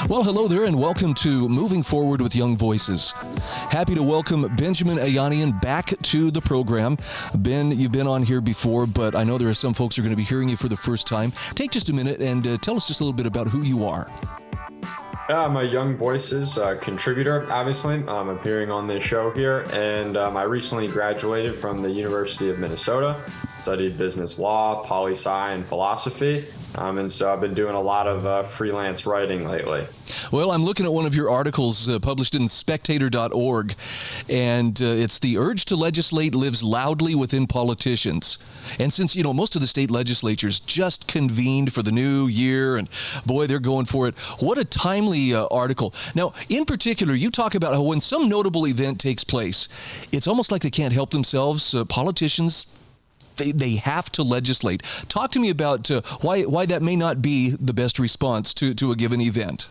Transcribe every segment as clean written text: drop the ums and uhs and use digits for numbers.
Well, hello there, and welcome to Moving Forward with Young Voices. Happy to welcome Benjamin Ayanian back to the program. Ben, you've been on here before, but I know there are some folks who are going to be hearing you for the first time. Take just a minute and tell us just a little bit about who you are. I'm a Young Voices contributor, obviously. I'm appearing on this show here, and I recently graduated from the University of Minnesota, studied business law, poli-sci, and philosophy, and so I've been doing a lot of freelance writing lately. Well, I'm looking at one of your articles published in spectator.org, and it's "The Urge to Legislate Lives Loudly Within Politicians." And since, most of the state legislatures just convened for the new year, and boy, they're going for it. What a timely article. Now, in particular, you talk about how when some notable event takes place, it's almost like they can't help themselves. Politicians, they have to legislate. Talk to me about why that may not be the best response to a given event.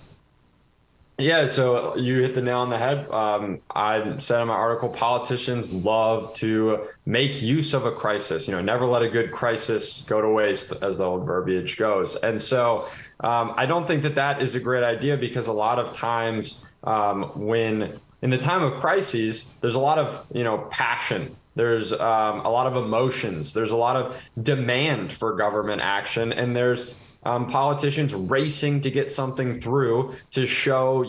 Yeah, so you hit the nail on the head. I said in my article, politicians love to make use of a crisis. Never let a good crisis go to waste, as the old verbiage goes. And so I don't think that is a great idea, because a lot of times when in the time of crises, there's a lot of, passion. There's a lot of emotions. There's a lot of demand for government action, and there's politicians racing to get something through to show,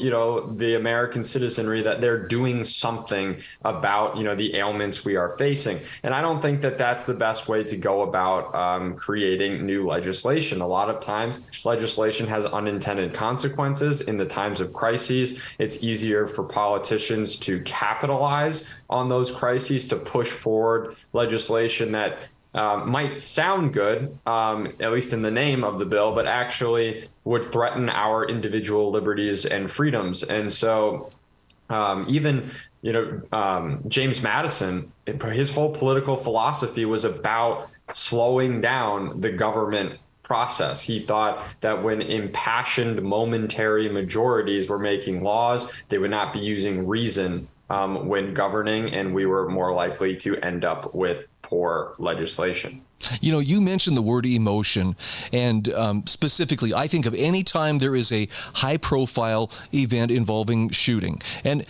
the American citizenry that they're doing something about, the ailments we are facing. And I don't think that that's the best way to go about creating new legislation. A lot of times legislation has unintended consequences. In the times of crises, it's easier for politicians to capitalize on those crises, to push forward legislation that might sound good, at least in the name of the bill, but actually would threaten our individual liberties and freedoms. And so even, James Madison, his whole political philosophy was about slowing down the government process. He thought that when impassioned, momentary majorities were making laws, they would not be using reason when governing, and we were more likely to end up with poor legislation. You mentioned the word emotion, and specifically, I think of any time there is a high-profile event involving shooting. And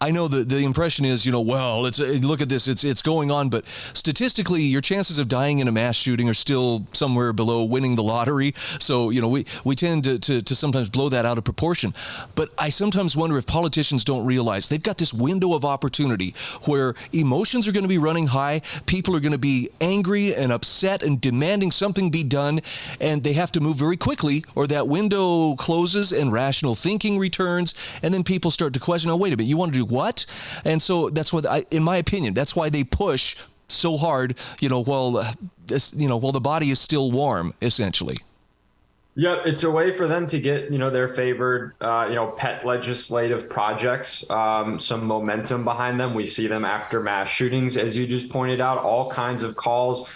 I know the impression is, well, look at this, it's going on, but statistically, your chances of dying in a mass shooting are still somewhere below winning the lottery. So, we tend to sometimes blow that out of proportion. But I sometimes wonder if politicians don't realize they've got this window of opportunity where emotions are going to be running high, people are going to be angry and upset and demanding something be done, and they have to move very quickly, or that window closes and rational thinking returns, and then people start to question, oh, wait a minute, you want to do what? And so that's what, in my opinion, that's why they push so hard, while the body is still warm, essentially. Yeah, it's a way for them to get, their favored, pet legislative projects, some momentum behind them. We see them after mass shootings, as you just pointed out. All kinds of calls,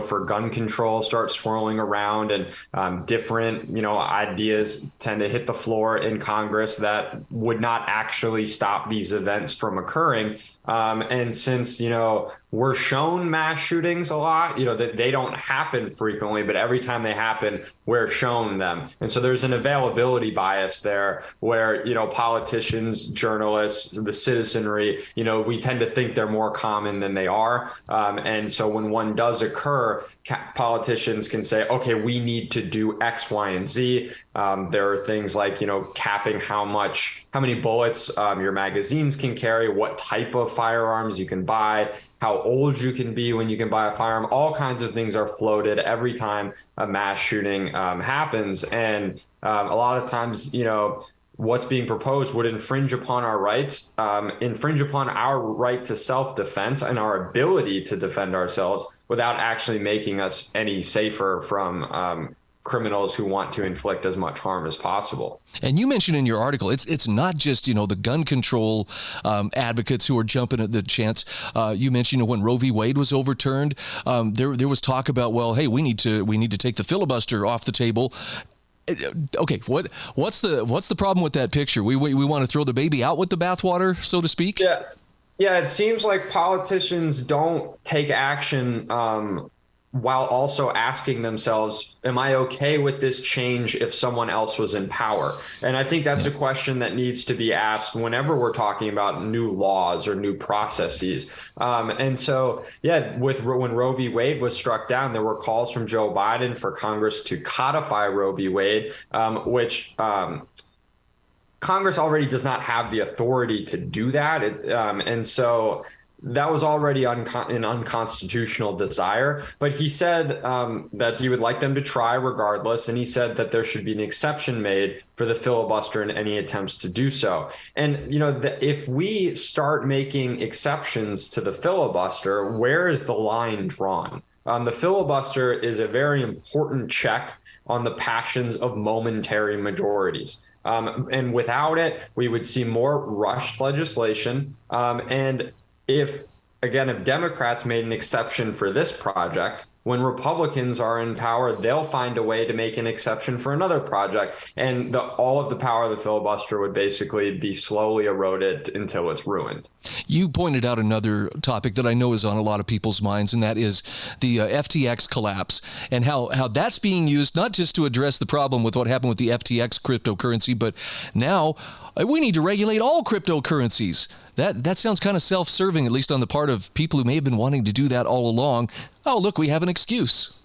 for gun control start swirling around, and different, ideas tend to hit the floor in Congress that would not actually stop these events from occurring. And since, we're shown mass shootings a lot, that they don't happen frequently, but every time they happen, we're shown them. And so there's an availability bias there where, politicians, journalists, the citizenry, we tend to think they're more common than they are. And so when one does occur, politicians can say, okay, we need to do X, Y, and Z. There are things like, capping how many bullets your magazines can carry, what type of firearms you can buy, how old you can be when you can buy a firearm. All kinds of things are floated every time a mass shooting happens. And a lot of times, what's being proposed would infringe upon our rights, infringe upon our right to self-defense and our ability to defend ourselves without actually making us any safer from criminals who want to inflict as much harm as possible. And you mentioned in your article, it's not just, the gun control advocates who are jumping at the chance. You mentioned, when Roe v. Wade was overturned, there was talk about, well, hey, we need to take the filibuster off the table. Okay, what's the problem with that picture? We want to throw the baby out with the bathwater, so to speak? Yeah, it seems like politicians don't take action while also asking themselves, am I okay with this change if someone else was in power? And I think that's a question that needs to be asked whenever we're talking about new laws or new processes. And so, when Roe v. Wade was struck down, there were calls from Joe Biden for Congress to codify Roe v. Wade, which Congress already does not have the authority to do that. And so that was already an unconstitutional desire, but he said that he would like them to try regardless, and he said that there should be an exception made for the filibuster in any attempts to do so. And if we start making exceptions to the filibuster, where is the line drawn? The filibuster is a very important check on the passions of momentary majorities. And without it, we would see more rushed legislation. And if Democrats made an exception for this project, when Republicans are in power, they'll find a way to make an exception for another project. And all of the power of the filibuster would basically be slowly eroded until it's ruined. You pointed out another topic that I know is on a lot of people's minds, and that is the FTX collapse and how that's being used not just to address the problem with what happened with the FTX cryptocurrency, but now we need to regulate all cryptocurrencies. That sounds kind of self-serving, at least on the part of people who may have been wanting to do that all along. Oh, look, we have an excuse.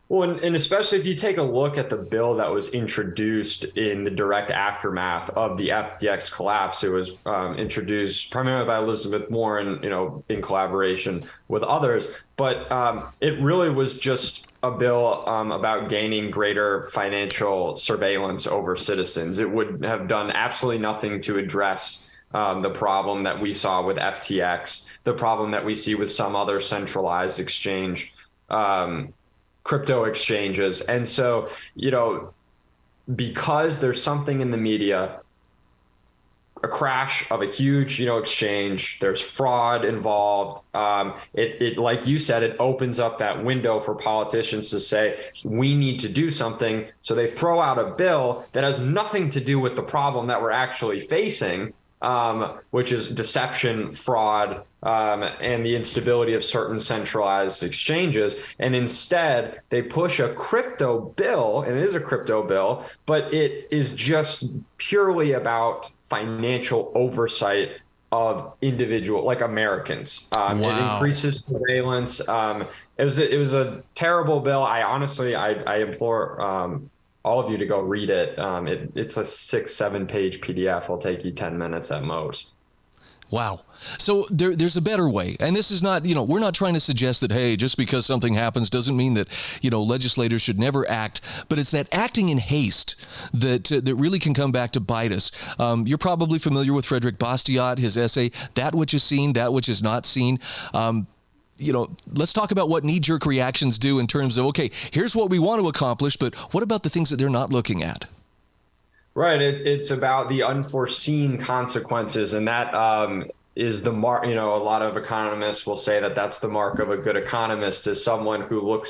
Well, and especially if you take a look at the bill that was introduced in the direct aftermath of the FTX collapse, it was introduced primarily by Elizabeth Warren, in collaboration with others. But it really was just a bill about gaining greater financial surveillance over citizens. It would have done absolutely nothing to address the problem that we saw with FTX, the problem that we see with some other centralized exchange, crypto exchanges. And so, because there's something in the media, a crash of a huge, exchange, there's fraud involved. It, like you said, it opens up that window for politicians to say, we need to do something. So they throw out a bill that has nothing to do with the problem that we're actually facing, which is deception, fraud, and the instability of certain centralized exchanges. And instead, they push a crypto bill, and it is a crypto bill, but it is just purely about financial oversight of individual, like Americans. Wow. It increases surveillance. It was a terrible bill. I implore all of you to go read it. It's a 6-7 page PDF. It'll take you 10 minutes at most. Wow. So there's a better way. And this is not, we're not trying to suggest that, hey, just because something happens doesn't mean that, legislators should never act. But it's that acting in haste that really can come back to bite us. You're probably familiar with Frederick Bastiat, his essay, That Which Is Seen, That Which Is Not Seen. Let's talk about what knee-jerk reactions do in terms of, okay, here's what we want to accomplish, but what about the things that they're not looking at? Right. It's about the unforeseen consequences. And that is the mark. A lot of economists will say that that's the mark of a good economist, is someone who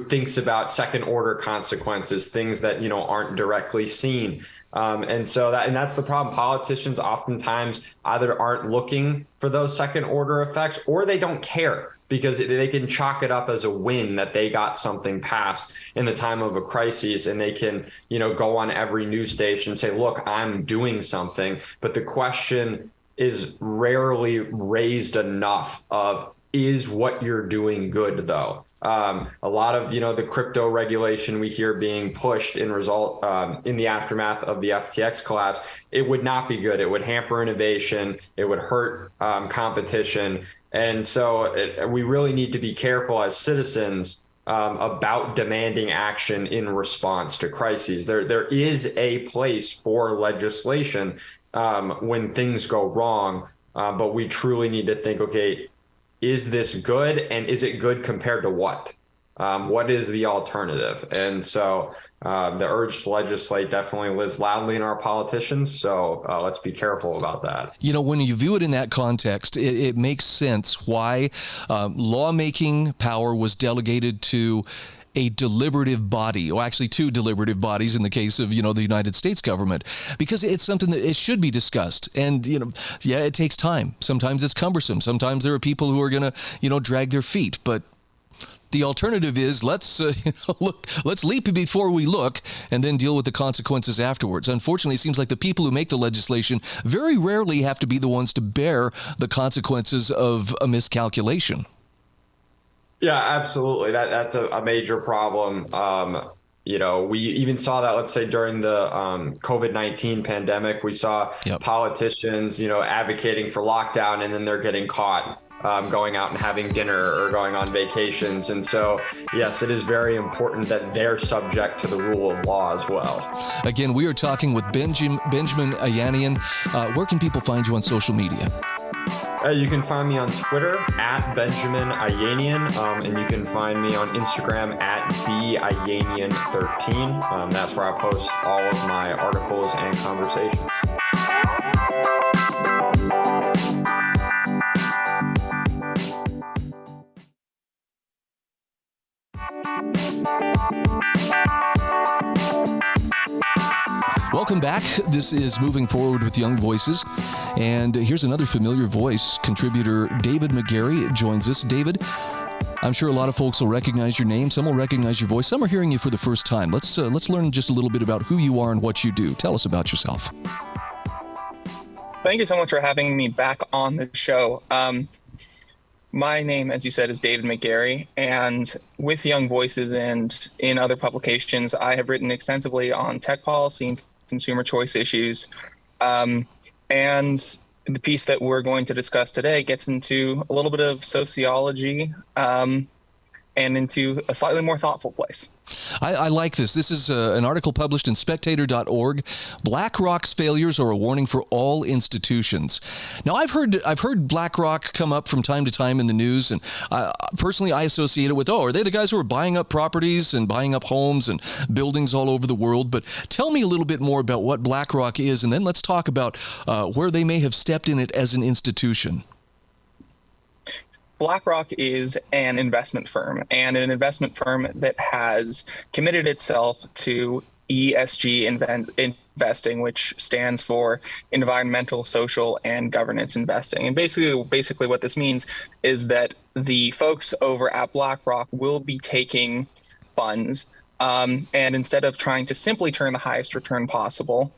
thinks about second order consequences, things that, aren't directly seen. And that's the problem. Politicians oftentimes either aren't looking for those second order effects, or they don't care, because they can chalk it up as a win that they got something passed in the time of a crisis, and they can, go on every news station and say, look, I'm doing something. But the question is rarely raised enough of, is what you're doing good, though? A lot of, the crypto regulation we hear being pushed in the aftermath of the FTX collapse, it would not be good. It would hamper innovation. It would hurt competition. And so we really need to be careful as citizens about demanding action in response to crises. There is a place for legislation when things go wrong, but we truly need to think, okay, is this good, and is it good compared to what? What is the alternative? And so the urge to legislate definitely lives loudly in our politicians. So let's be careful about that. When you view it in that context, it makes sense why lawmaking power was delegated to a deliberative body, or actually two deliberative bodies in the case of, the United States government, because it's something that it should be discussed. And, it takes time. Sometimes it's cumbersome. Sometimes there are people who are going to, drag their feet. But The alternative is let's let's leap before we look and then deal with the consequences afterwards. Unfortunately, it seems like the people who make the legislation very rarely have to be the ones to bear the consequences of a miscalculation. Yeah, absolutely. That's a major problem. We even saw that, let's say, during the COVID-19 pandemic. We saw politicians, advocating for lockdown, and then they're getting caught going out and having dinner or going on vacations. And so, yes, it is very important that they're subject to the rule of law as well. Again, we are talking with Benjamin Ayanian. Where can people find you on social media? You can find me on Twitter at Benjamin Ayanian, and you can find me on Instagram at BAyanian13. That's where I post all of my articles and conversations. Welcome back. This is Moving Forward with Young Voices. And here's another familiar voice. Contributor David McGarry joins us. David, I'm sure a lot of folks will recognize your name. Some will recognize your voice. Some are hearing you for the first time. Let's learn just a little bit about who you are and what you do. Tell us about yourself. Thank you so much for having me back on the show. My name, as you said, is David McGarry, and with Young Voices and in other publications, I have written extensively on tech policy and consumer choice issues. And the piece that we're going to discuss today gets into a little bit of sociology and into a slightly more thoughtful place. I like this. This is an article published in spectator.org. Blackrock's failures are a warning for all institutions. Now, I've heard Blackrock come up from time to time in the news, and personally, I associate it with, are they the guys who are buying up properties and buying up homes and buildings all over the world? But tell me a little bit more about what Blackrock is, and then let's talk about where they may have stepped in it as an institution. Blackrock is an investment firm, and an investment firm that has committed itself to ESG investing, which stands for environmental, social, and governance investing. And basically what this means is that the folks over at Blackrock will be taking funds, and instead of trying to simply turn the highest return possible,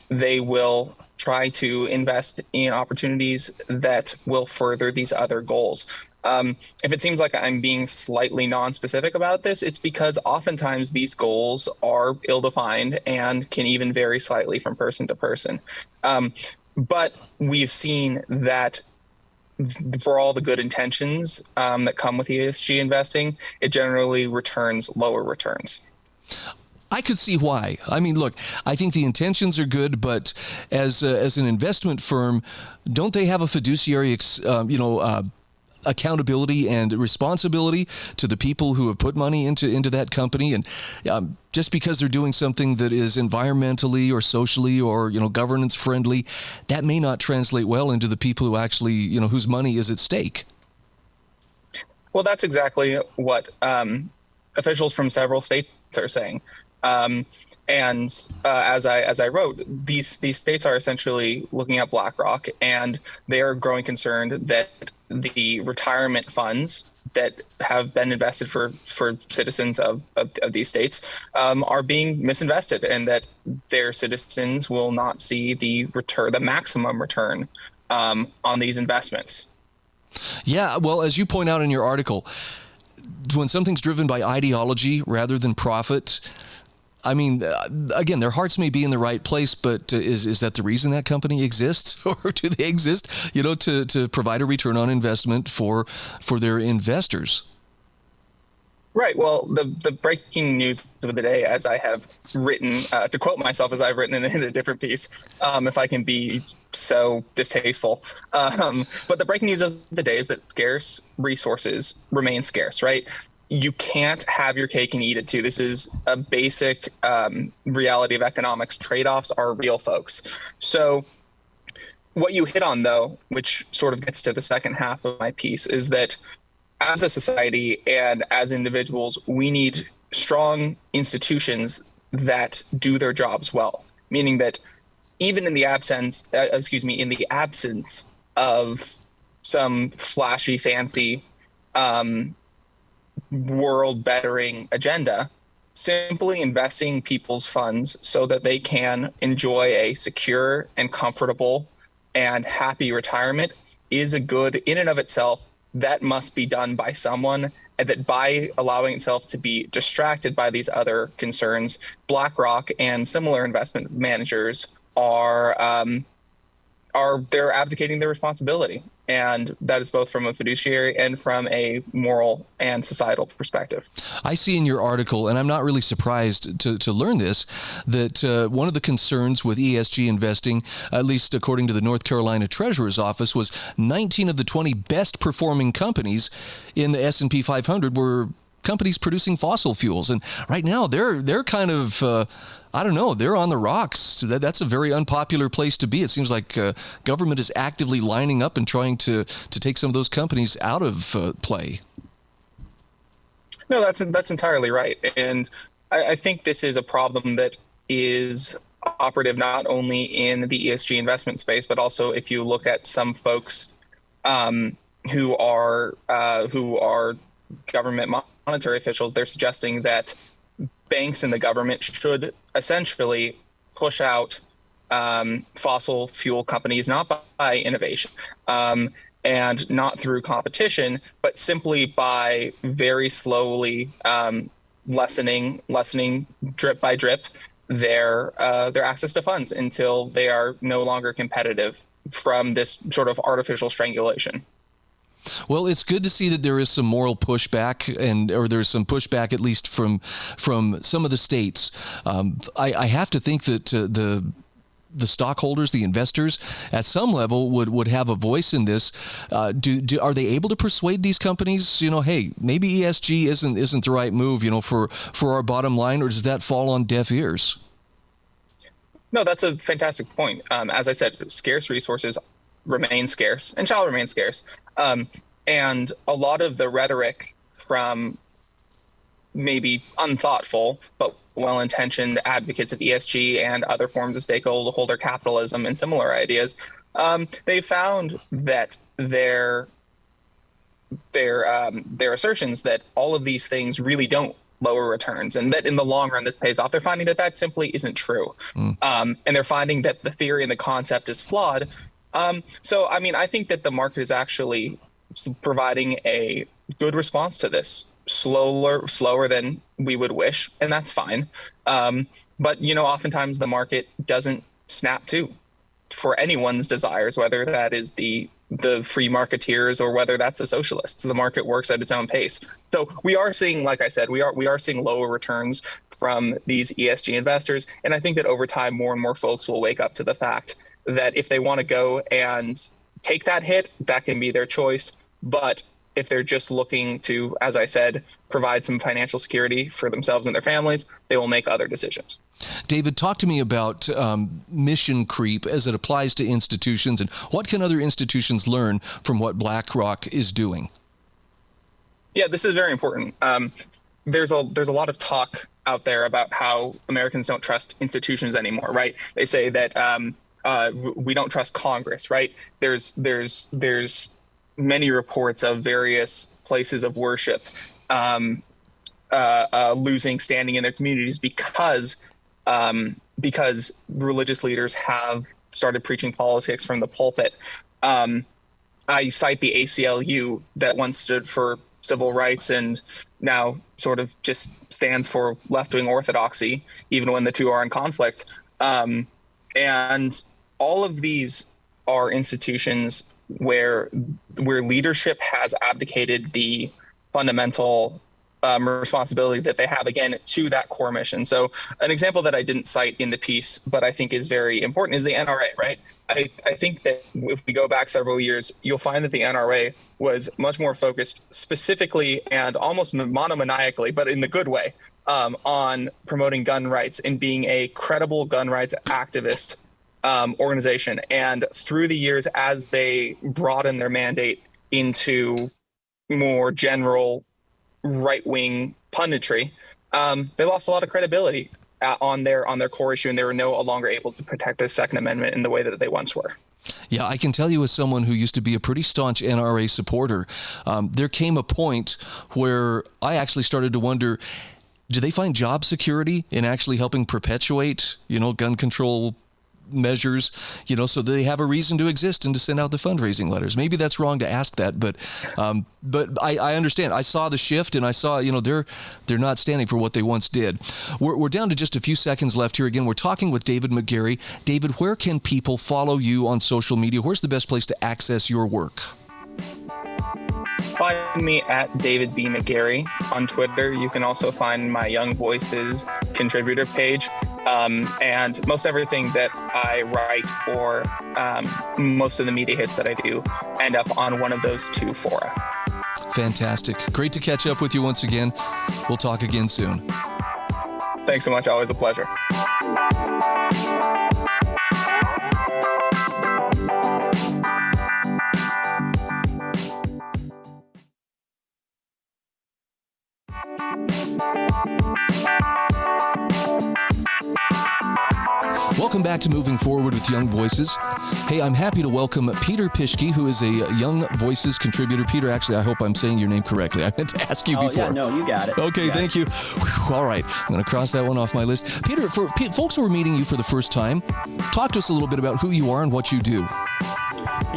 they will try to invest in opportunities that will further these other goals. If it seems like I'm being slightly non-specific about this, it's because oftentimes these goals are ill-defined and can even vary slightly from person to person. But we've seen that for all the good intentions that come with ESG investing, it generally returns lower returns. I could see why. I mean, look, I think the intentions are good, but as an investment firm, don't they have a fiduciary, accountability and responsibility to the people who have put money into that company? And just because they're doing something that is environmentally or socially or governance friendly, that may not translate well into the people who actually whose money is at stake. Well, that's exactly what officials from several states are saying. As I wrote, these states are essentially looking at Blackrock, and they are growing concerned that the retirement funds that have been invested for citizens of these states are being misinvested, and that their citizens will not see the maximum return on these investments. Yeah, well, as you point out in your article, when something's driven by ideology rather than profit, I mean, again, their hearts may be in the right place, but is that the reason that company exists? Or do they exist, to provide a return on investment for their investors? Right. Well, the breaking news of the day, as I have written, to quote myself, as I've written in a different piece, if I can be so distasteful. But the breaking news of the day is that scarce resources remain scarce, right? You can't have your cake and eat it too. This is a basic reality of economics. Trade-offs are real, folks. So what you hit on, though, which sort of gets to the second half of my piece, is that as a society and as individuals, we need strong institutions that do their jobs well, meaning that even in the absence of some flashy, fancy world bettering agenda, simply investing people's funds so that they can enjoy a secure and comfortable and happy retirement is a good in and of itself. That must be done by someone, and that by allowing itself to be distracted by these other concerns, BlackRock and similar investment managers are they're abdicating their responsibility. And that is both from a fiduciary and from a moral and societal perspective. I see in your article, and I'm not really surprised to learn this, that one of the concerns with ESG investing, at least according to the North Carolina Treasurer's Office, was 19 of the 20 best performing companies in the S&P 500 were companies producing fossil fuels. And right now they're kind of, I don't know, they're on the rocks. That's a very unpopular place to be. It seems like government is actively lining up and trying to take some of those companies out of play. No, that's entirely right. And I think this is a problem that is operative not only in the ESG investment space, but also if you look at some folks who are government monetary officials, they're suggesting that banks and the government should essentially push out fossil fuel companies, not by innovation and not through competition, but simply by very slowly lessening drip by drip their access to funds until they are no longer competitive from this sort of artificial strangulation. Well, it's good to see that there is some moral pushback, or there's some pushback at least from some of the states. I have to think that the stockholders, the investors, at some level would have a voice in this. Are they able to persuade these companies? Hey, maybe ESG isn't the right move, for our bottom line, or does that fall on deaf ears? No, that's a fantastic point. As I said, scarce resources remain scarce and shall remain scarce. And a lot of the rhetoric from maybe unthoughtful but well-intentioned advocates of ESG and other forms of stakeholder capitalism and similar ideas, they found that their assertions that all of these things really don't lower returns and that in the long run this pays off, they're finding that simply isn't true. And they're finding that the theory and the concept is flawed. So, I think that the market is actually providing a good response to this, slower than we would wish, and that's fine. But, oftentimes the market doesn't snap to for anyone's desires, whether that is the free marketeers or whether that's the socialists. The market works at its own pace. So we are seeing, like I said, we are seeing lower returns from these ESG investors. And I think that over time, more and more folks will wake up to the fact that if they want to go and take that hit, that can be their choice. But if they're just looking to, as I said, provide some financial security for themselves and their families, they will make other decisions. David, talk to me about mission creep as it applies to institutions, and what can other institutions learn from what BlackRock is doing? Yeah, this is very important. There's a lot of talk out there about how Americans don't trust institutions anymore, right? They say that we don't trust Congress, right? There's many reports of various places of worship losing standing in their communities because religious leaders have started preaching politics from the pulpit. I cite the ACLU that once stood for civil rights and now sort of just stands for left-wing orthodoxy, even when the two are in conflict. And all of these are institutions where leadership has abdicated the fundamental responsibility that they have, again, to that core mission. So an example that I didn't cite in the piece, but I think is very important, is the NRA, right? I think that if we go back several years, you'll find that the NRA was much more focused specifically and almost monomaniacally, but in the good way, on promoting gun rights and being a credible gun rights activist organization. And through the years, as they broaden their mandate into more general right-wing punditry, they lost a lot of credibility on their core issue, and they were no longer able to protect the Second Amendment in the way that they once were. Yeah, I can tell you as someone who used to be a pretty staunch NRA supporter, there came a point where I actually started to wonder, do they find job security in actually helping perpetuate, gun control measures, so they have a reason to exist and to send out the fundraising letters? Maybe that's wrong to ask that, but I understand. I saw the shift, and I saw, they're not standing for what they once did. We're down to just a few seconds left here. Again, we're talking with David McGarry. David, where can people follow you on social media? Where's the best place to access your work? Find me at David B. McGarry on Twitter. You can also find my Young Voices contributor page. And most everything that I write or most of the media hits that I do end up on one of those two fora. Fantastic. Great to catch up with you once again. We'll talk again soon. Thanks so much. Always a pleasure. Welcome back to Moving Forward with Young Voices. Hey, I'm happy to welcome Peter Pischke, who is a Young Voices contributor. Peter, actually, I hope I'm saying your name correctly. I meant to ask you before. Yeah, no, you got it. Okay, thank you. Whew, all right, I'm going to cross that one off my list. Peter, for folks who are meeting you for the first time, talk to us a little bit about who you are and what you do.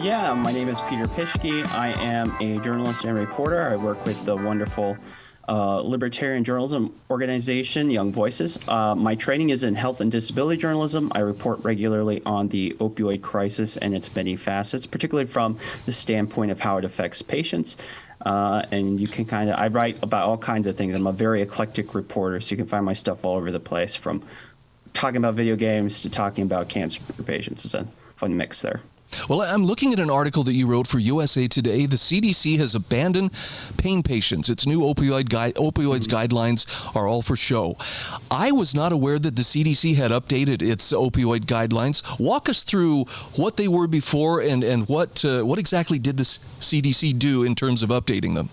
Yeah, my name is Peter Pischke. I am a journalist and reporter. I work with the wonderful libertarian journalism organization, Young Voices. My training is in health and disability journalism. I report regularly on the opioid crisis and its many facets, particularly from the standpoint of how it affects patients. And you can I write about all kinds of things. I'm a very eclectic reporter, so you can find my stuff all over the place, from talking about video games to talking about cancer patients. It's a fun mix there. Well, I'm looking at an article that you wrote for USA Today. The CDC has abandoned pain patients. Its new opioids guidelines are all for show. I was not aware that the CDC had updated its opioid guidelines. Walk us through what they were before and what exactly did the CDC do in terms of updating them?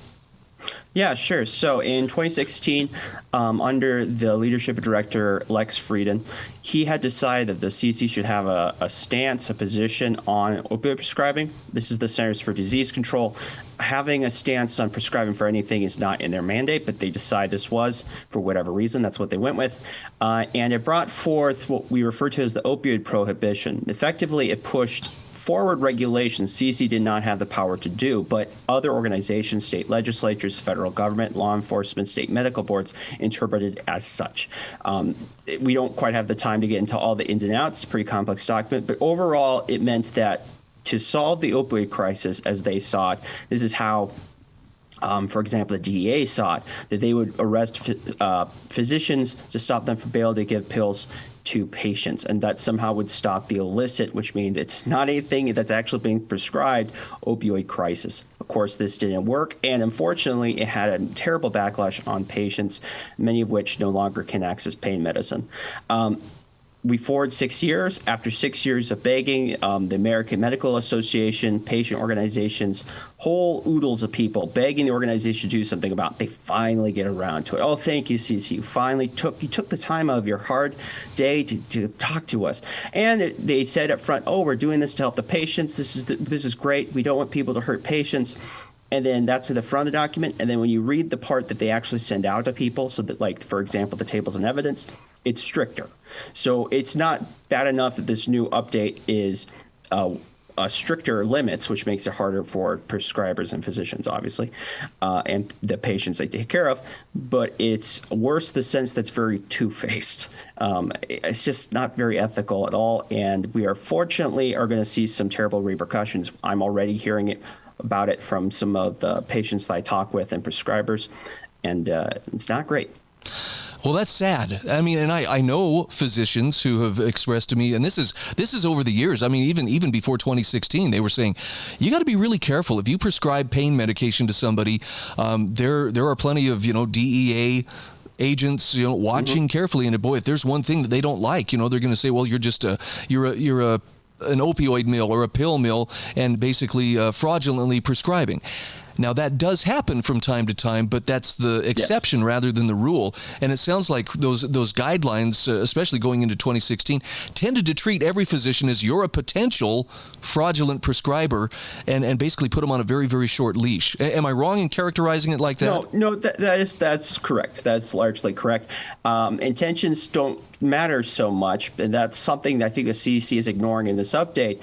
Yeah, sure. So in 2016, under the leadership of Director Lex Frieden, he had decided that the CDC should have a stance, a position on opioid prescribing. This is the Centers for Disease Control. Having a stance on prescribing for anything is not in their mandate, but they decide this was, for whatever reason, that's what they went with. And it brought forth what we refer to as the opioid prohibition. Effectively, it pushed forward regulations CDC did not have the power to do, but other organizations, state legislatures, federal government, law enforcement, state medical boards interpreted as such. We don't quite have the time to get into all the ins and outs. It's a pretty complex document, but overall it meant that to solve the opioid crisis as they saw it, this is how for example, the DEA saw it, that they would arrest physicians to stop them from being able to give pills to patients, and that somehow would stop the illicit, which means it's not anything that's actually being prescribed, opioid crisis. Of course, this didn't work, and unfortunately, it had a terrible backlash on patients, many of which no longer can access pain medicine. We forward 6 years. After 6 years of begging, the American Medical Association, patient organizations, whole oodles of people begging the organization to do something about it, they finally get around to it. Oh, thank you, CDC. You finally took the time out of your hard day to talk to us. And they said up front, oh, we're doing this to help the patients. This is great. We don't want people to hurt patients. And then that's at the front of the document. And then when you read the part that they actually send out to people, so that, like, for example, the tables of evidence, it's stricter. So it's not bad enough that this new update is stricter limits, which makes it harder for prescribers and physicians, obviously, and the patients they take care of. But it's worse in the sense that's very two-faced. It's just not very ethical at all. And we fortunately are going to see some terrible repercussions. I'm already hearing about it from some of the patients that I talk with and prescribers, and it's not great. Well, that's sad. I mean, and I know physicians who have expressed to me, and this is over the years. I mean, even before 2016, they were saying, you got to be really careful if you prescribe pain medication to somebody. There are plenty of DEA agents watching carefully, and boy, if there's one thing that they don't like, they're going to say, well, you're just you're an opioid mill or a pill mill, and basically fraudulently prescribing. Now, that does happen from time to time, but that's the exception rather than the rule. And it sounds like those guidelines, especially going into 2016, tended to treat every physician as you're a potential fraudulent prescriber and basically put them on a very, very short leash. Am I wrong in characterizing it like that? No, that's correct. That's largely correct. Intentions don't matter so much, and that's something that I think the CDC is ignoring in this update.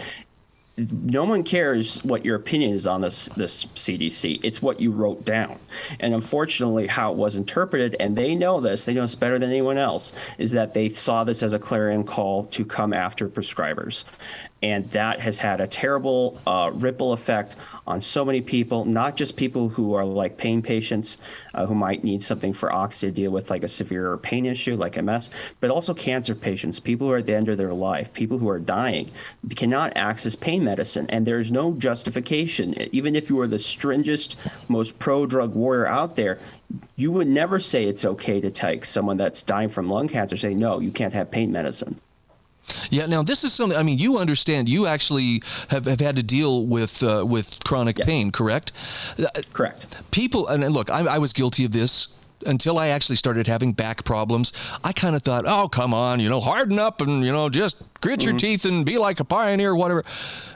No one cares what your opinion is on this CDC. It's what you wrote down. And unfortunately, how it was interpreted, and they know this better than anyone else, is that they saw this as a clarion call to come after prescribers. And that has had a terrible ripple effect on so many people, not just people who are like pain patients who might need something for oxy to deal with like a severe pain issue like MS, but also cancer patients, people who are at the end of their life, people who are dying, cannot access pain medicine. And there's no justification. Even if you are the stringent, most pro-drug warrior out there, you would never say it's okay to take someone that's dying from lung cancer, say, no, you can't have pain medicine. Yeah. Now, this is something. I mean, you understand. You actually have had to deal with chronic pain, correct? Correct. People, and look, I was guilty of this until I actually started having back problems. I kind of thought, oh, come on, harden up and just grit your teeth and be like a pioneer, or whatever.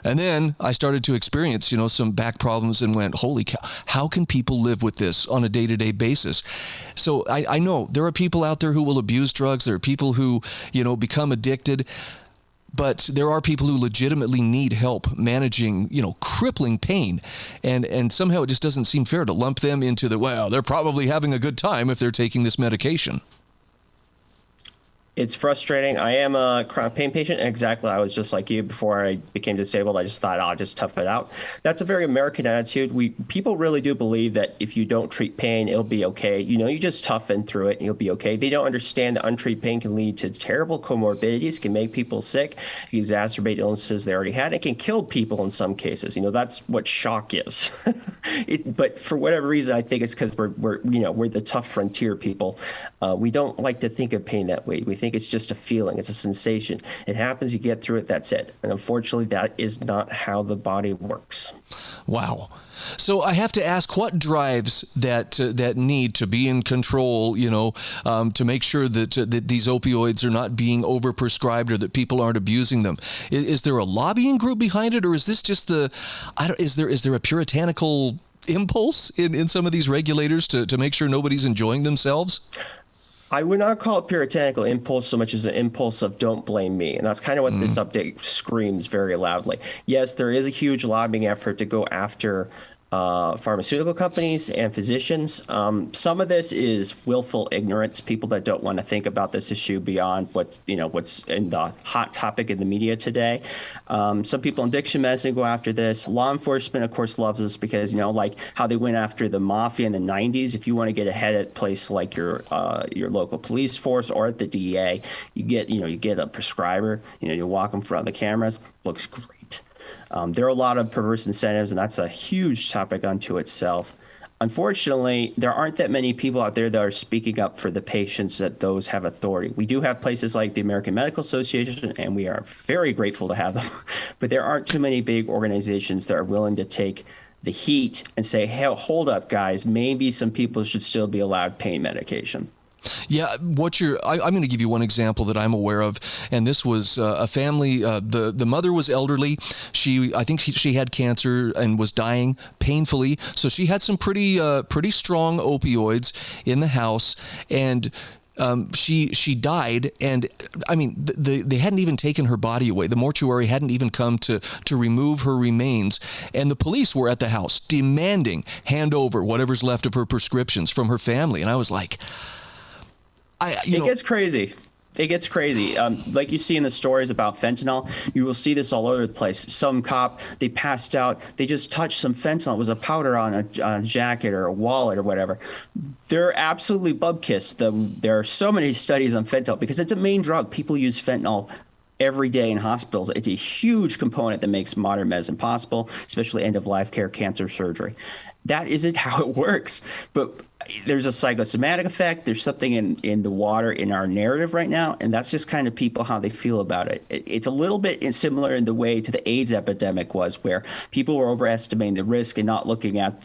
And then I started to experience, some back problems and went, holy cow, how can people live with this on a day-to-day basis? So I know there are people out there who will abuse drugs. There are people who, become addicted. But there are people who legitimately need help managing, crippling pain. And somehow it just doesn't seem fair to lump them into they're probably having a good time if they're taking this medication. It's frustrating. I am a chronic pain patient. Exactly. I was just like you before I became disabled. I just thought I'll just tough it out. That's a very American attitude. People really do believe that if you don't treat pain, it'll be okay. You just toughen through it and you'll be okay. They don't understand that untreated pain can lead to terrible comorbidities, can make people sick, can exacerbate illnesses they already had. It can kill people in some cases. That's what shock is. But for whatever reason, I think it's because we're the tough frontier people. We don't like to think of pain that way. We think it's just a feeling. It's a sensation. It happens. You get through it. That's it. And unfortunately, that is not how the body works. Wow. So I have to ask, what drives that need to be in control, to make sure that these opioids are not being overprescribed or that people aren't abusing them? Is there a lobbying group behind it, or is this just is there a puritanical impulse in some of these regulators to make sure nobody's enjoying themselves? I would not call it puritanical impulse so much as an impulse of don't blame me. And that's kind of what this update screams very loudly. Yes, there is a huge lobbying effort to go after pharmaceutical companies and physicians. Some of this is willful ignorance, people that don't want to think about this issue beyond what's in the hot topic in the media today. Some people in addiction medicine go after this. Law enforcement, of course, loves this because, like how they went after the mafia in the 90s. If you want to get ahead at a place like your local police force or at the DEA, you get a prescriber, you walk in front of the cameras, looks great. There are a lot of perverse incentives, and that's a huge topic unto itself. Unfortunately, there aren't that many people out there that are speaking up for the patients that those have authority. We do have places like the American Medical Association, and we are very grateful to have them. But there aren't too many big organizations that are willing to take the heat and say, hey, hold up, guys, maybe some people should still be allowed pain medication. Yeah, I'm going to give you one example that I'm aware of, and this was a family. The mother was elderly. I think she had cancer and was dying painfully. So she had some pretty strong opioids in the house, and she died. And I mean, they hadn't even taken her body away. The mortuary hadn't even come to remove her remains, and the police were at the house demanding hand over whatever's left of her prescriptions from her family. And I was like, It gets crazy. It gets crazy. Like you see in the stories about fentanyl, you will see this all over the place. Some cop, they passed out, they just touched some fentanyl. It was a powder on a jacket or a wallet or whatever. They're absolutely bubkissed. There are so many studies on fentanyl because it's a main drug. People use fentanyl every day in hospitals. It's a huge component that makes modern medicine possible, especially end-of-life care, cancer surgery. That isn't how it works. But there's a psychosomatic effect. There's something in the water in our narrative right now, and that's just kind of people how they feel about it. It's a little bit similar in the way to the AIDS epidemic was, where people were overestimating the risk and not looking at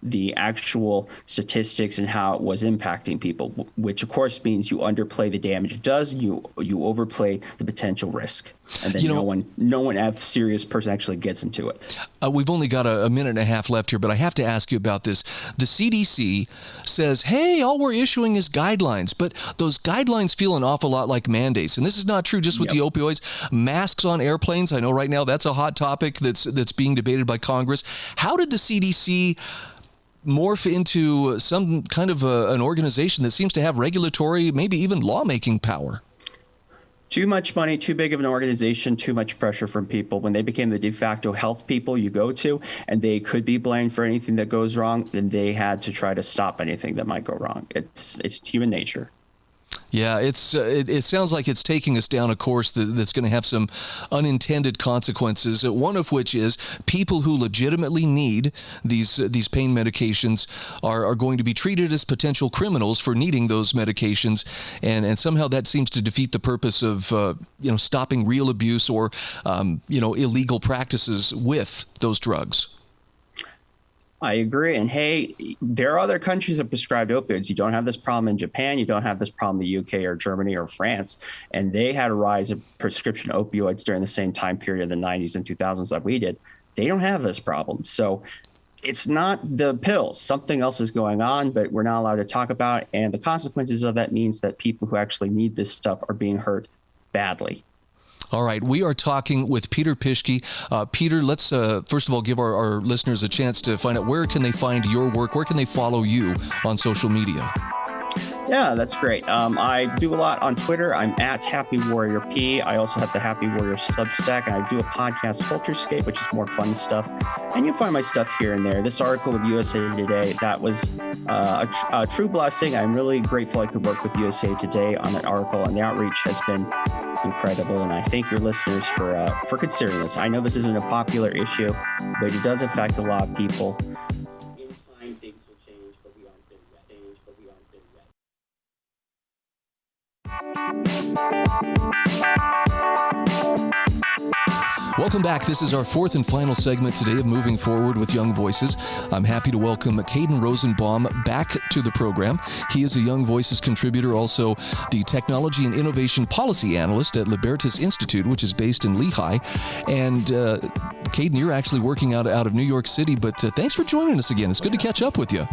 the actual statistics and how it was impacting people, which of course means you underplay the damage it does, you overplay the potential risk, and then no one a serious person actually gets into it. We've only got a minute and a half left here, but I have to ask you about this. The CDC says, hey, all we're issuing is guidelines, but those guidelines feel an awful lot like mandates. And this is not true just with the opioids. Masks on airplanes, I know right now that's a hot topic that's being debated by Congress. How did the CDC morph into some kind of an organization that seems to have regulatory, maybe even lawmaking power? Too much money, too big of an organization, too much pressure from people. When they became the de facto health people you go to, and they could be blamed for anything that goes wrong, then they had to try to stop anything that might go wrong. It's human nature. Yeah, it sounds like it's taking us down a course that's going to have some unintended consequences, one of which is people who legitimately need these pain medications are going to be treated as potential criminals for needing those medications, and somehow that seems to defeat the purpose of stopping real abuse or illegal practices with those drugs. I agree. And hey, there are other countries that prescribe opioids. You don't have this problem in Japan. You don't have this problem in the UK or Germany or France. And they had a rise of prescription opioids during the same time period in the 90s and 2000s that we did. They don't have this problem. So it's not the pills. Something else is going on, but we're not allowed to talk about it. And the consequences of that means that people who actually need this stuff are being hurt badly. All right, we are talking with Peter Pischke. Peter, let's first of all give our listeners a chance to find out where can they find your work, where can they follow you on social media? Yeah, that's great. I do a lot on Twitter. I'm at Happy Warrior P. I also have the Happy Warrior Substack, and I do a podcast, Culturescape, which is more fun stuff. And you'll find my stuff here and there. This article with USA Today, that was a true blessing. I'm really grateful I could work with USA Today on that article, and the outreach has been incredible. And I thank your listeners for considering this. I know this isn't a popular issue, but it does affect a lot of people. In time, things will change, but we aren't there yet. Welcome back. This is our fourth and final segment today of Moving Forward with Young Voices. I'm happy to welcome Caden Rosenbaum back to the program. He is a Young Voices contributor, also the Technology and Innovation Policy Analyst at Libertas Institute, which is based in Lehigh. And Caden, you're actually working out of New York City, but thanks for joining us again. It's good to catch up with you.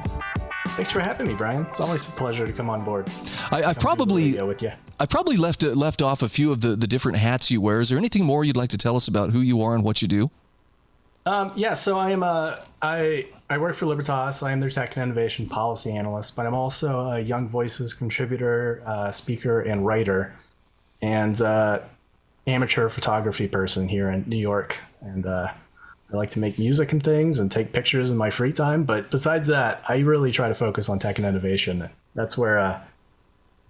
Thanks for having me, Brian. It's always a pleasure to come on board. I've probably left off a few of the different hats you wear. Is there anything more you'd like to tell us about who you are and what you do? So I work for Libertas. I am their Tech and Innovation Policy Analyst, but I'm also a Young Voices contributor, speaker, and writer, and amateur photography person here in New York. And I like to make music and things and take pictures in my free time. But besides that, I really try to focus on tech and innovation. That's where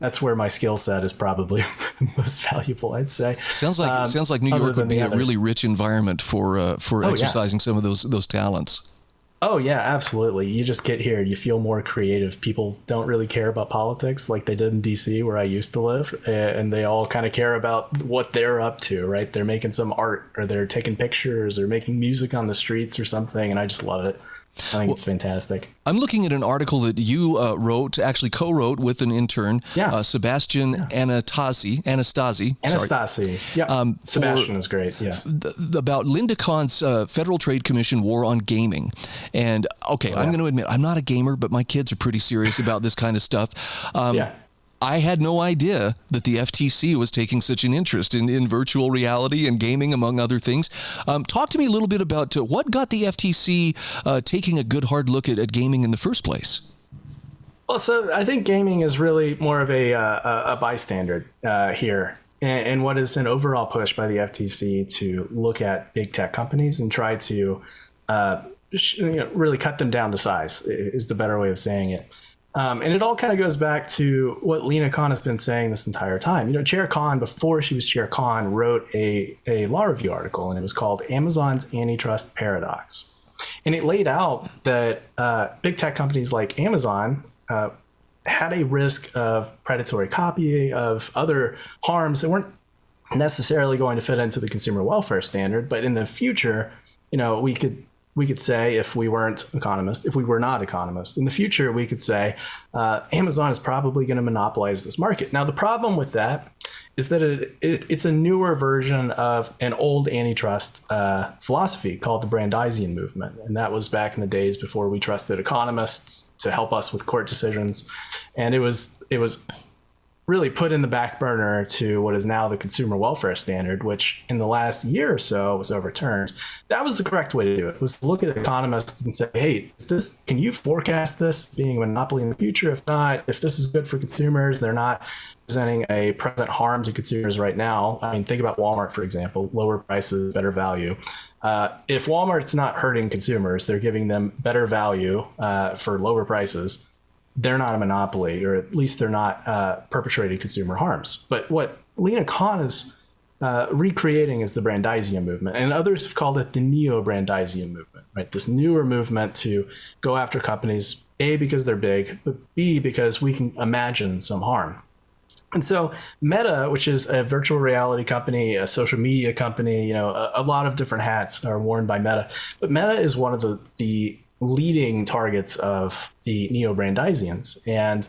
my skill set is probably most valuable, I'd say. Sounds like New York would be a really rich environment for exercising some of those talents. Oh, yeah, absolutely. You just get here, you feel more creative. People don't really care about politics like they did in DC, where I used to live, and they all kind of care about what they're up to, right? They're making some art, or they're taking pictures, or making music on the streets or something, and I just love it. I think it's fantastic. I'm looking at an article that you co-wrote with an intern, Sebastian Anastasi. Yeah, Sebastian is great. Yeah, about Linda Kahn's Federal Trade Commission war on gaming. And I'm going to admit I'm not a gamer, but my kids are pretty serious about this kind of stuff. I had no idea that the FTC was taking such an interest in virtual reality and gaming, among other things. Talk to me a little bit about what got the FTC taking a good hard look at gaming in the first place. Well, so I think gaming is really more of a bystander here, and what is an overall push by the FTC to look at big tech companies and try to really cut them down to size is the better way of saying it. And it all kind of goes back to what Lina Kahn has been saying this entire time. Chair Kahn, before she was Chair Kahn, wrote a law review article, and it was called Amazon's Antitrust Paradox. And it laid out that big tech companies like Amazon had a risk of predatory copying, of other harms that weren't necessarily going to fit into the consumer welfare standard. But in the future, we could say, if we were not economists, in the future, we could say Amazon is probably going to monopolize this market. Now, the problem with that is that it's a newer version of an old antitrust philosophy called the Brandeisian movement. And that was back in the days before we trusted economists to help us with court decisions. And it was really put in the back burner to what is now the consumer welfare standard, which in the last year or so was overturned. That was the correct way to do it, was to look at economists and say, hey, can you forecast this being a monopoly in the future? If not, if this is good for consumers, they're not presenting a present harm to consumers right now. I mean, think about Walmart, for example, lower prices, better value. If Walmart's not hurting consumers, they're giving them better value for lower prices, they're not a monopoly, or at least they're not perpetrating consumer harms. But what Lina Kahn is recreating is the Brandeisian movement, and others have called it the neo-Brandeisian movement, right? This newer movement to go after companies, A, because they're big, but B, because we can imagine some harm. And so Meta, which is a virtual reality company, a social media company, a lot of different hats are worn by Meta, but Meta is one of the leading targets of the neo-Brandeisians. And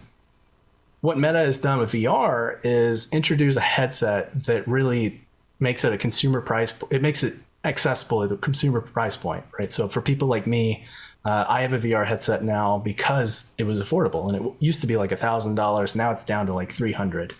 what Meta has done with VR is introduce a headset that really makes it it makes it accessible at a consumer price point, right? So for people like me, I have a VR headset now because it was affordable, and it used to be like $1,000. Now it's down to like $300.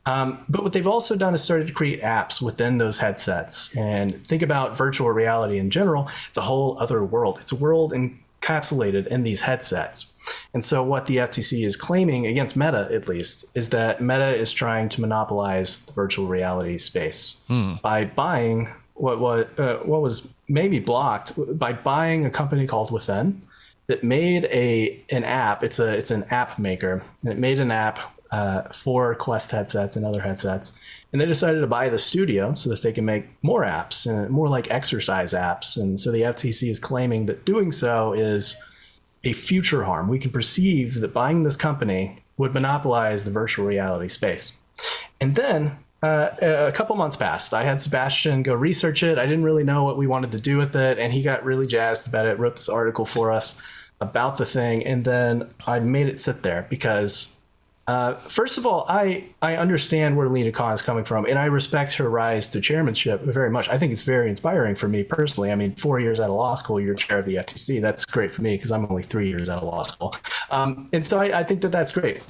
But what they've also done is started to create apps within those headsets. And think about virtual reality in general. It's a whole other world. It's a world encapsulated in these headsets. And so what the FTC is claiming, against Meta at least, is that Meta is trying to monopolize the virtual reality space by buying what was maybe blocked, by buying a company called Within that made an app. It's an app maker, and it made an app for Quest headsets and other headsets. And they decided to buy the studio so that they can make more apps, and more like exercise apps. And so the FTC is claiming that doing so is a future harm. We can perceive that buying this company would monopolize the virtual reality space. And then a couple months passed. I had Sebastian go research it. I didn't really know what we wanted to do with it, and he got really jazzed about it, wrote this article for us about the thing, and then I made it sit there because first of all, I understand where Lina Kahn is coming from, and I respect her rise to chairmanship very much. I think it's very inspiring for me personally. I mean, 4 years out of law school, you're chair of the FTC. That's great for me because I'm only 3 years out of law school. And so I think that that's great.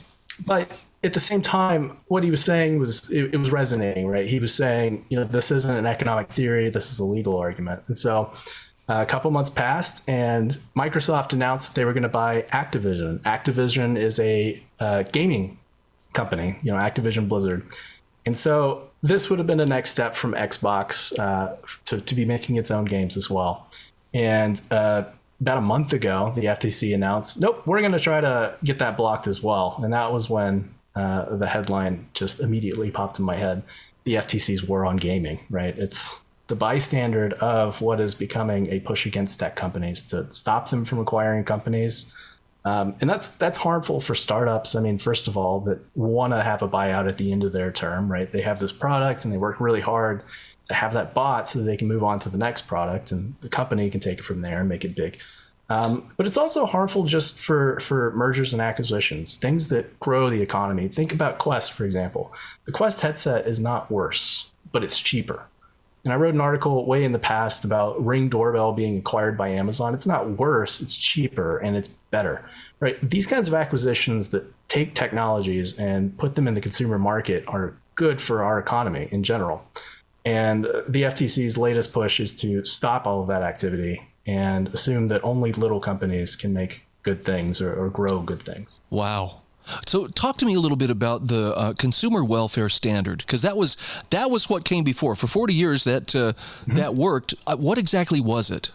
But at the same time, what he was saying was, it was resonating, right? He was saying, this isn't an economic theory, this is a legal argument. And so a couple months passed, and Microsoft announced that they were going to buy Activision. Activision is a gaming company, Activision Blizzard. And so this would have been the next step from Xbox to be making its own games as well. And about a month ago, the FTC announced, nope, we're going to try to get that blocked as well. And that was when the headline just immediately popped in my head. The FTC's war on gaming, right? It's the bystander of what is becoming a push against tech companies to stop them from acquiring companies. And that's harmful for startups. I mean, first of all, that want to have a buyout at the end of their term, right? They have this product and they work really hard to have that bought so that they can move on to the next product, and the company can take it from there and make it big. But it's also harmful just for mergers and acquisitions, things that grow the economy. Think about Quest, for example. The Quest headset is not worse, but it's cheaper. And I wrote an article way in the past about Ring doorbell being acquired by Amazon. It's not worse, it's cheaper, and it's better, right? These kinds of acquisitions that take technologies and put them in the consumer market are good for our economy in general. And the FTC's latest push is to stop all of that activity and assume that only little companies can make good things or grow good things. Wow. So talk to me a little bit about the consumer welfare standard, because that was what came before. For 40 years that worked. What exactly was it?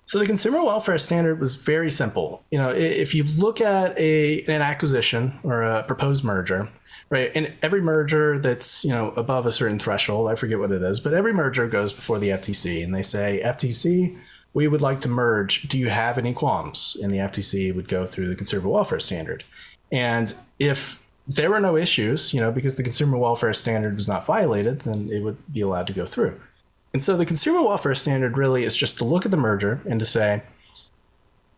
So the consumer welfare standard was very simple. If you look at an acquisition or a proposed merger, right, and every merger that's above a certain threshold, I forget what it is, but every merger goes before the FTC, and they say, FTC, we would like to merge. Do you have any qualms? And the FTC would go through the consumer welfare standard. And if there were no issues, because the consumer welfare standard was not violated, then it would be allowed to go through. And so the consumer welfare standard really is just to look at the merger and to say,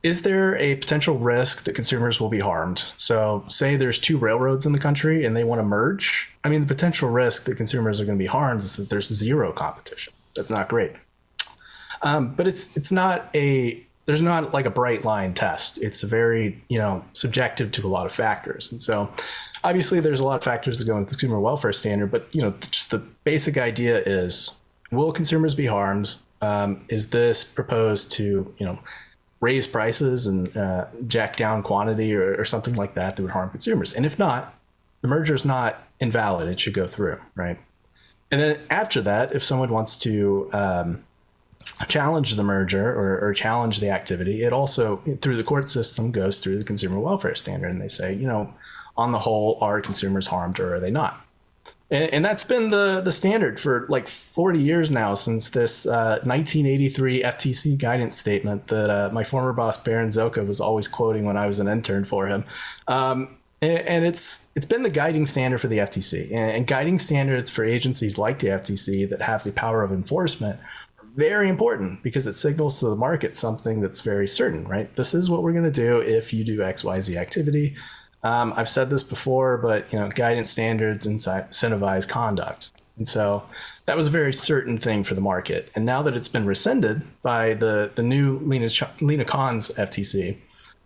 is there a potential risk that consumers will be harmed? So say there's two railroads in the country and they want to merge. I mean, the potential risk that consumers are going to be harmed is that there's zero competition. That's not great. But it's not there's not like a bright line test. It's very, subjective to a lot of factors. And so obviously there's a lot of factors that go in the consumer welfare standard, but, just the basic idea is, will consumers be harmed? Is this proposed to, raise prices and jack down quantity or something like that would harm consumers? And if not, the merger is not invalid. It should go through, right? And then after that, if someone wants to challenge the merger or challenge the activity, it also, through the court system, goes through the consumer welfare standard. And they say, on the whole, are consumers harmed or are they not? And that's been the standard for like 40 years now, since this 1983 FTC guidance statement that my former boss, Baron Zoka, was always quoting when I was an intern for him. And it's been the guiding standard for the FTC. And guiding standards for agencies like the FTC that have the power of enforcement are very important, because it signals to the market something that's very certain, right? This is what we're going to do if you do XYZ activity. I've said this before, but guidance standards incentivize conduct. And so that was a very certain thing for the market. And now that it's been rescinded by the new Lina Kahn's FTC,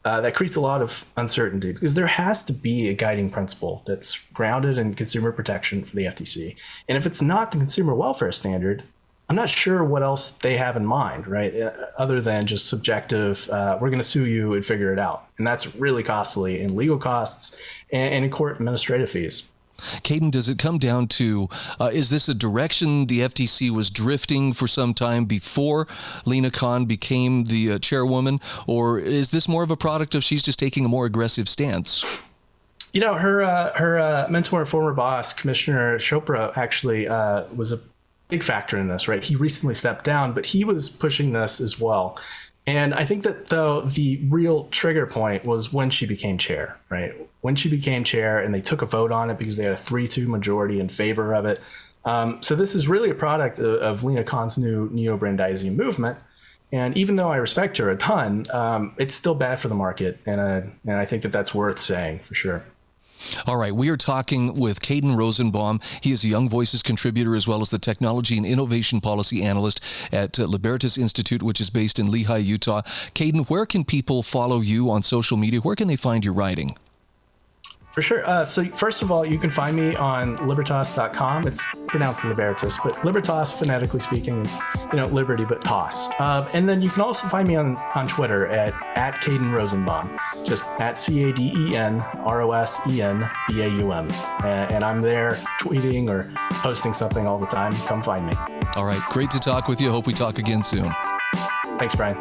that creates a lot of uncertainty, because there has to be a guiding principle that's grounded in consumer protection for the FTC. And if it's not the consumer welfare standard, I'm not sure what else they have in mind, right? Other than just subjective, we're going to sue you and figure it out. And that's really costly in legal costs and in court administrative fees. Caden, does it come down to, is this a direction the FTC was drifting for some time before Lina Kahn became the chairwoman? Or is this more of a product of she's just taking a more aggressive stance? Her mentor and former boss, Commissioner Chopra, actually was a big factor in this, right? He recently stepped down, but he was pushing this as well. And I think that, though, the real trigger point was when she became chair, right? When she became chair and they took a vote on it because they had a 3-2 majority in favor of it. So this is really a product of Lina Kahn's new neo-Brandeisian movement. And even though I respect her a ton, it's still bad for the market. And I think that that's worth saying for sure. All right, we are talking with Caden Rosenbaum. He is a Young Voices contributor as well as the Technology and Innovation Policy Analyst at Libertas Institute, which is based in Lehi, Utah. Caden, where can people follow you on social media? Where can they find your writing? For sure. So first of all, you can find me on libertas.com. It's pronounced Libertas, but Libertas, phonetically speaking, is, liberty, but toss. And then you can also find me on Twitter at Caden Rosenbaum, just at CADEN ROSENBAUM. And I'm there tweeting or posting something all the time. Come find me. All right. Great to talk with you. Hope we talk again soon. Thanks, Brian.